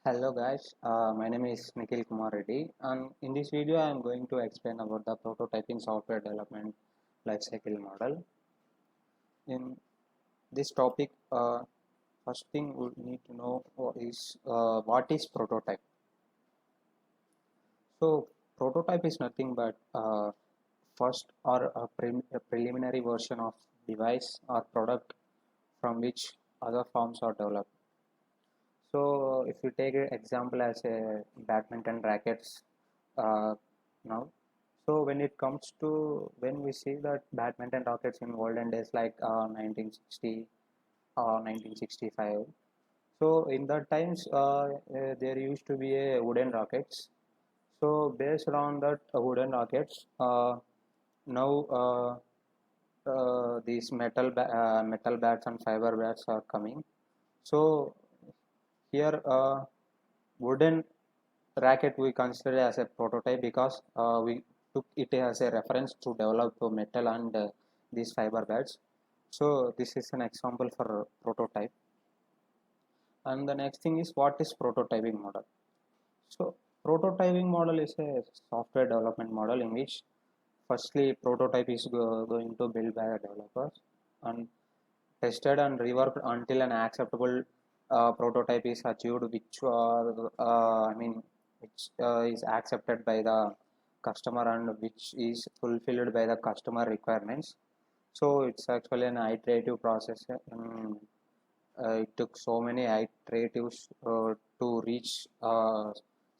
Hello guys, my name is Nikhil Kumar Reddy, and in this video I am going to explain about the prototyping software development lifecycle model. In this topic, first thing we need to know what is prototype. So prototype is nothing but first or a preliminary version of device or product from which other forms are developed. So if you take an example as a badminton rackets now, so when it comes to when we see that badminton rackets in olden days like 1960 or 1965, so in that times there used to be a wooden rackets. So based on that wooden rackets, now these metal bats and fiber bats are coming. So here wooden racket we consider as a prototype because we took it as a reference to develop metal and these fiber beds. So this is an example for prototype. And the next thing is, what is prototyping model? So prototyping model is a software development model in which firstly prototype is going to build by the developers and tested and reworked until an acceptable prototype is achieved, which is accepted by the customer and which is fulfilled by the customer requirements. So it's actually an iterative process. It took so many iteratives to reach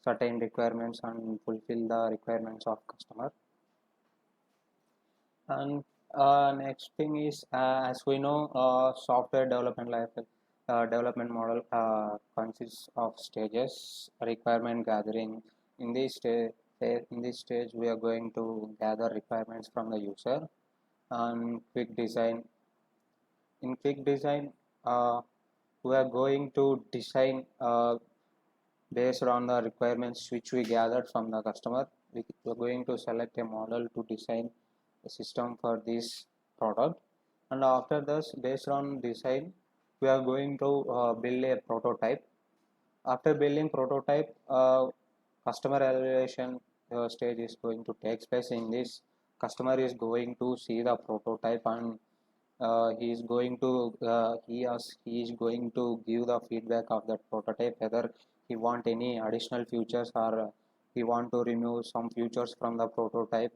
certain requirements and fulfill the requirements of customer. And next thing is, as we know, software development model consists of stages. Requirement gathering. In this stage, we are going to gather requirements from the user. And quick design. In quick design, we are going to design based on the requirements which we gathered from the customer. We are going to select a model to design a system for this product, and after this, based on design, we are going to build a prototype. After building prototype, customer evaluation stage is going to take place. In this, customer is going to see the prototype and he is going to he is going to give the feedback of that prototype, whether he want any additional features or he want to remove some features from the prototype.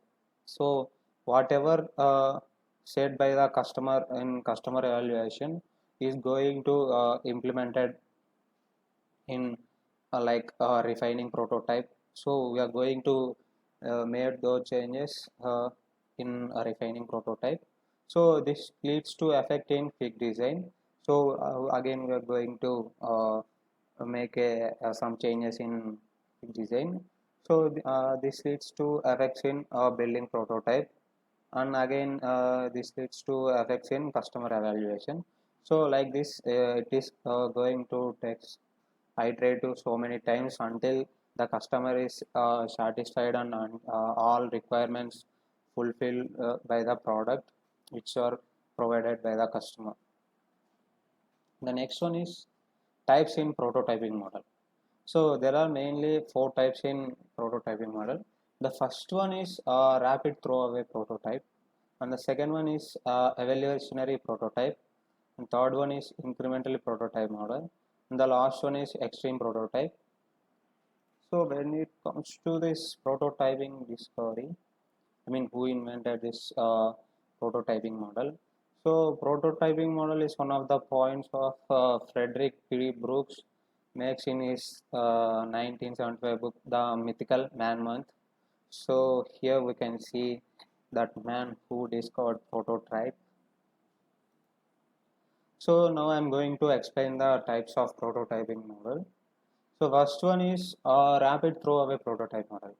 So whatever said by the customer in customer evaluation is going to implemented in refining prototype. So we are going to make those changes in a refining prototype. So this leads to effect in quick design. So again we are going to make some changes in quick design. So this leads to effects in building prototype, and again this leads to effects in customer evaluation. So like this, it is going to take iterative so many times until the customer is satisfied and all requirements fulfilled by the product which are provided by the customer. The next one is types in prototyping model. So there are mainly four types in prototyping model. The first one is rapid throwaway prototype, and the second one is evolutionary prototype, and third one is incrementally prototype model, and the last one is extreme prototype. So when it comes to this prototyping discovery, I mean, who invented this prototyping model? So prototyping model is one of the points of Frederick P. Brooks makes in his 1975 book, The Mythical Man Month. So here we can see that man who discovered prototype. So now I am going to explain the types of prototyping model. So first one is rapid throwaway prototype model.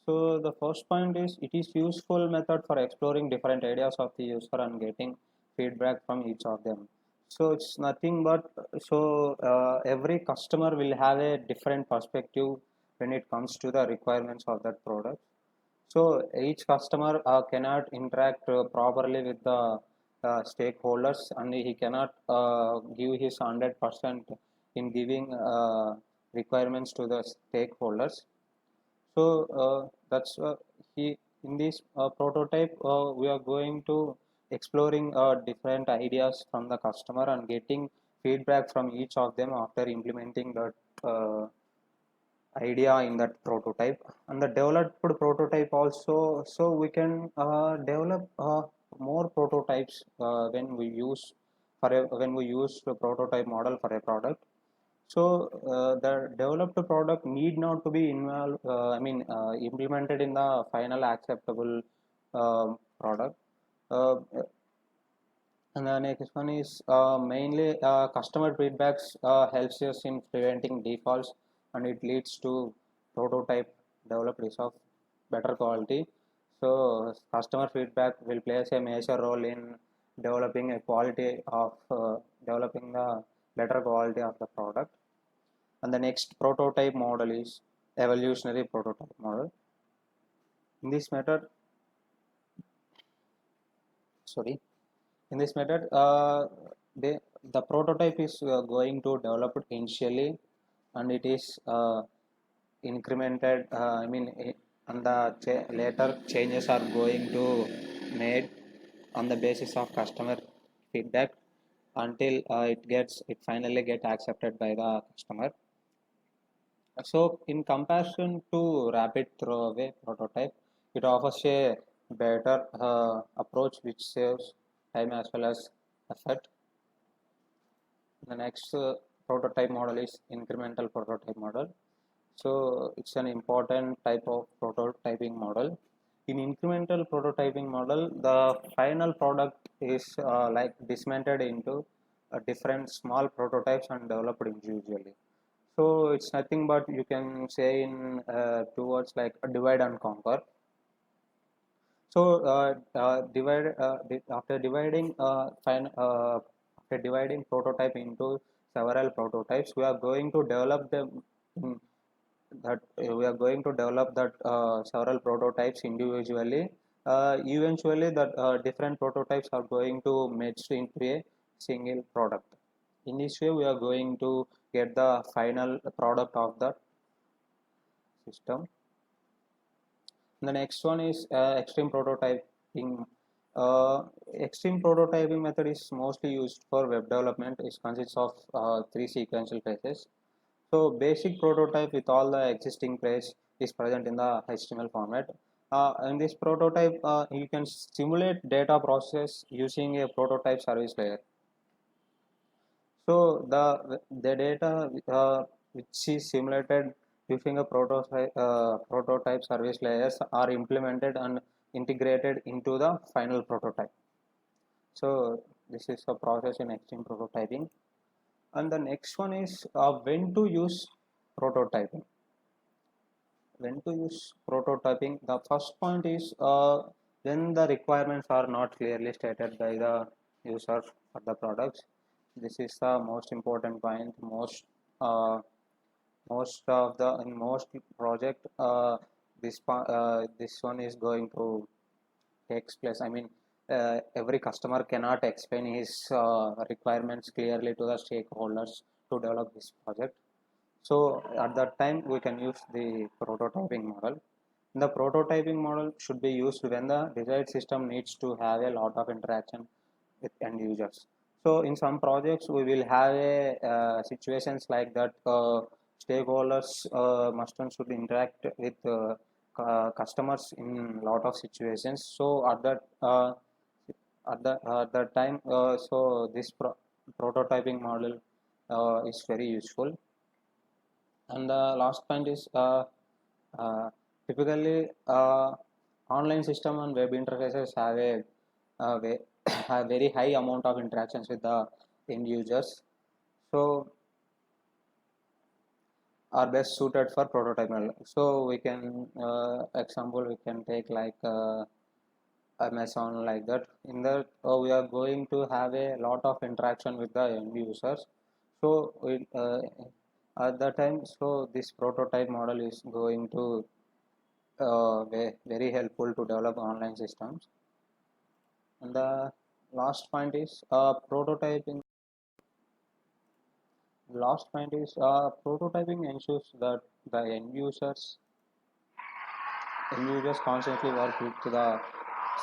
So the first point is, it is useful method for exploring different ideas of the user and getting feedback from each of them. So it's nothing but, so every customer will have a different perspective when it comes to the requirements of that product. So each customer cannot interact properly with the stakeholders, and he cannot give his 100% in giving requirements to the stakeholders. So that's he in this prototype we are going to exploring different ideas from the customer and getting feedback from each of them after implementing that idea in that prototype. And the developed prototype also, so we can develop more prototypes when we use when we use the prototype model for a product. So the developed product need not to be involved, implemented in the final acceptable product. Uh, and the next one is mainly customer feedbacks helps us in preventing defaults, and it leads to prototype developed is of better quality. So customer feedback will play a major role in developing a quality of developing the better quality of the product. And the next prototype model is evolutionary prototype model. In this method, sorry, in this method, the prototype is going to develop it initially, and it is incremented. And the later changes are going to made on the basis of customer feedback until it finally get accepted by the customer. So, in comparison to rapid throwaway prototype, it offers a better approach which saves time as well as effort. The next prototype model is incremental prototype model. So, it's an important type of prototyping model. In incremental prototyping model, the final product is like dismantled into different small prototypes and developed individually. So it's nothing but you can say in two words like divide and conquer. So after dividing after dividing prototype into several prototypes, we are going to develop them in that we are going to develop that several prototypes individually. Eventually, that different prototypes are going to merge into a single product. In this way, we are going to get the final product of the system. The next one is extreme prototyping. Extreme prototyping method is mostly used for web development. It consists of three sequential phases. So basic prototype with all the existing page is present in the HTML format. In this prototype, you can simulate data process using a prototype service layer. So the data which is simulated using a prototype service layers are implemented and integrated into the final prototype. So this is a process in extreme prototyping. And the next one is when to use prototyping. When to use prototyping, the first point is when the requirements are not clearly stated by the user for the products. This is the most important point. Most of the in most project this one is going to takes place. Every customer cannot explain his requirements clearly to the stakeholders to develop this project. So at that time we can use the prototyping model. The prototyping model should be used when the desired system needs to have a lot of interaction with end users. So in some projects we will have a situations like that stakeholders must and should interact with customers in lot of situations. So at that time, so this prototyping model is very useful. And the last point is uh, typically online system and web interfaces have have very high amount of interactions with the end users. So are best suited for prototyping. So we can example we can take like Amazon like that. In that we are going to have a lot of interaction with the end users. So at that time, so this prototype model is going to very helpful to develop online systems. And the last point is prototyping. Last point is prototyping ensures that the end users constantly work with the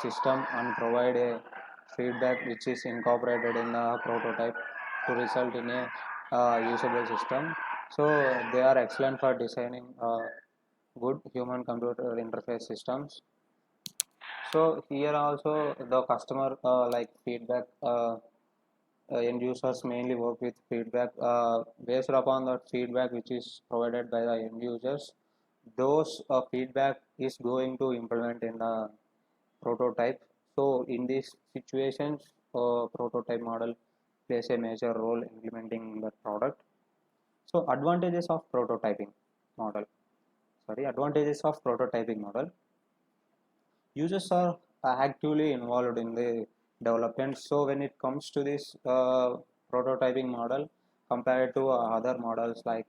system and provide a feedback which is incorporated in the prototype to result in a usable system. So they are excellent for designing good human computer interface systems. So here also the customer like feedback end users mainly work with feedback based upon that feedback which is provided by the end users. Those feedback is going to implement in the prototype. So in these situations, prototype model plays a major role implementing the product. So advantages of prototyping model. Users are actively involved in the development. So when it comes to this prototyping model compared to other models like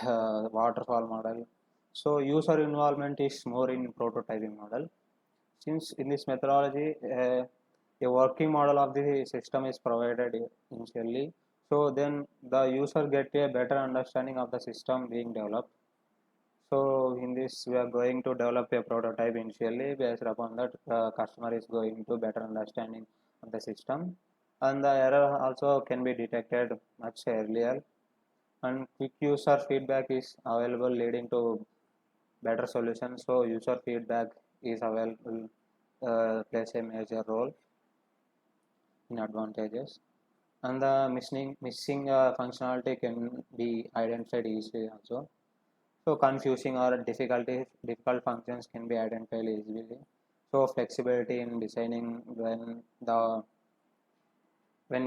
waterfall model, so user involvement is more in prototyping model. Since in this methodology, a working model of the system is provided initially, so then the user get a better understanding of the system being developed. So in this, we are going to develop a prototype initially. Based upon that, customer is going to better understanding of the system, and the error also can be detected much earlier. And quick user feedback is available, leading to better solutions. So user feedback is available, plays a major role in advantages. And the missing functionality can be identified easily also. So confusing or difficult functions can be identified easily. So flexibility in designing when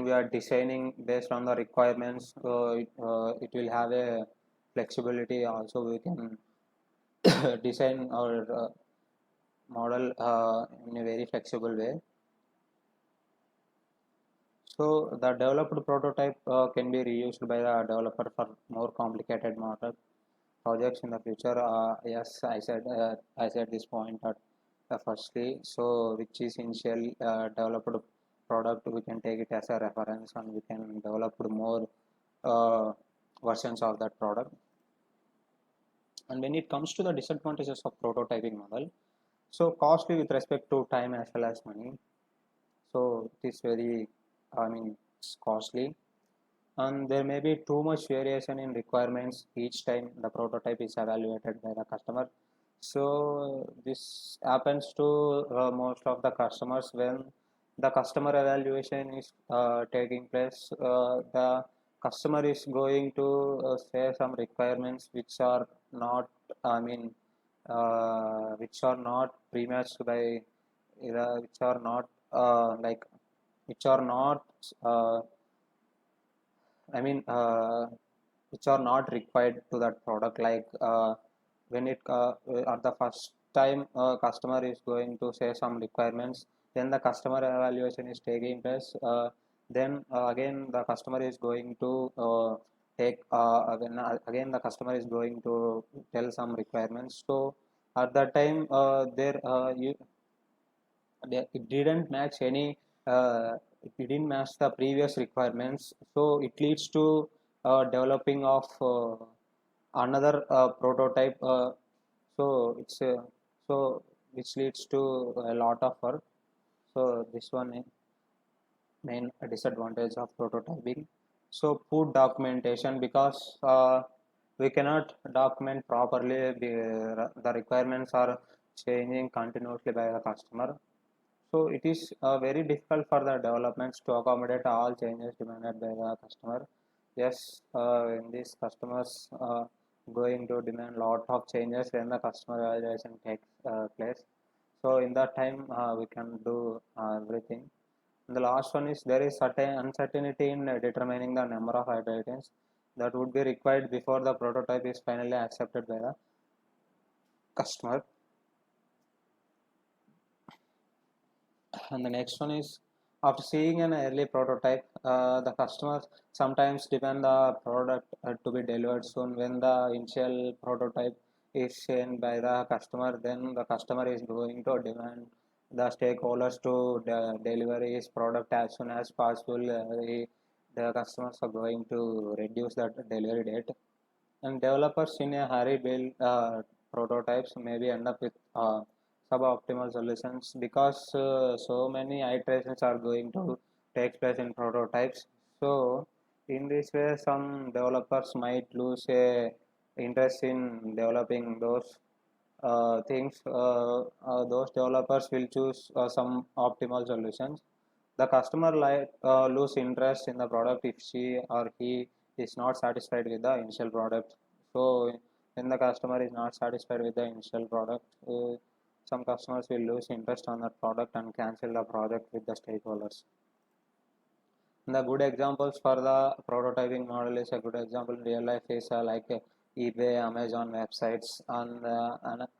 we are designing based on the requirements, it will have a flexibility. Also, we can design our model in a very flexible way. So the developed prototype can be reused by the developer for more complicated model projects in the future. Yes, I said this point at firstly. So which is initial developed product, we can take it as a reference and we can develop more uh, versions of that product. And when it comes to the disadvantages of prototyping model, so costly with respect to time as well as money. So it is very, I mean, it's costly, and there may be too much variation in requirements each time the prototype is evaluated by the customer. So this happens to most of the customers when the customer evaluation is taking place. The customer is going to say some requirements which are not, I mean, which are not pre-matched by, which are not like, which are not I mean, which are not required to that product. Like when it at the first time customer is going to say some requirements, then the customer evaluation is taking place. Then again the customer is going to again the customer is going to tell some requirements. So at that time, it didn't match any it didn't match the previous requirements, so it leads to developing of another prototype, so it's so which leads to a lot of work. So this one is main disadvantage of prototyping. So poor documentation, because we cannot document properly, the requirements are changing continuously by the customer. So it is very difficult for the developments to accommodate all changes demanded by the customer. Yes, when these customers going to demand lot of changes when the customer evaluation takes place. So in that time, we can do everything. And the last one is there is certain uncertainty in determining the number of iterations that would be required before the prototype is finally accepted by the customer. And the next one is, after seeing an early prototype, the customers sometimes demand the product to be delivered soon. When the initial prototype is seen by the customer, then the customer is going to demand the stakeholders to deliver his product as soon as possible. the customers are going to reduce that delivery date, and developers in a hurry build prototypes, maybe end up with suboptimal solutions because so many iterations are going to take place in prototypes. So in this way, some developers might lose a interest in developing those things. Those developers will choose some optimal solutions. The customer lose interest in the product if she or he is not satisfied with the initial product. So when the customer is not satisfied with the initial product, some customers will lose interest on that product and cancel the project with the stakeholders. The good examples for the prototyping model is a good example in real life is like eBay, Amazon websites, and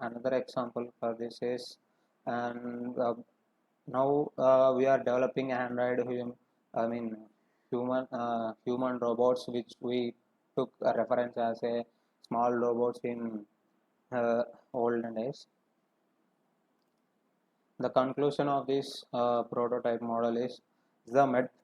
another example for this is, and now we are developing Android, I mean human robots, which we took a reference as a small robots in olden days. The conclusion of this prototype model is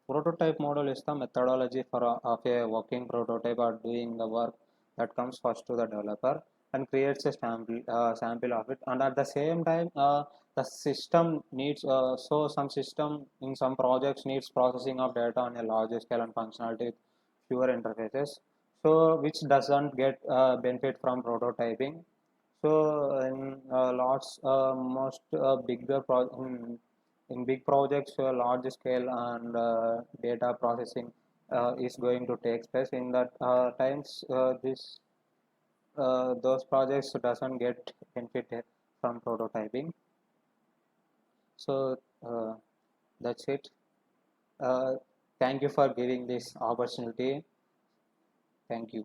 prototype model is the methodology of a working prototype or doing the work that comes first to the developer and creates a sample of it, and at the same time the system needs so some system in some projects needs processing of data on a larger scale and functionality with fewer interfaces, so which doesn't get benefit from prototyping. So in lots, most bigger in big projects, large scale and data processing is going to take place. In that times, this those projects doesn't get benefit from prototyping. So that's it. Uh, Thank you for giving this opportunity. Thank you.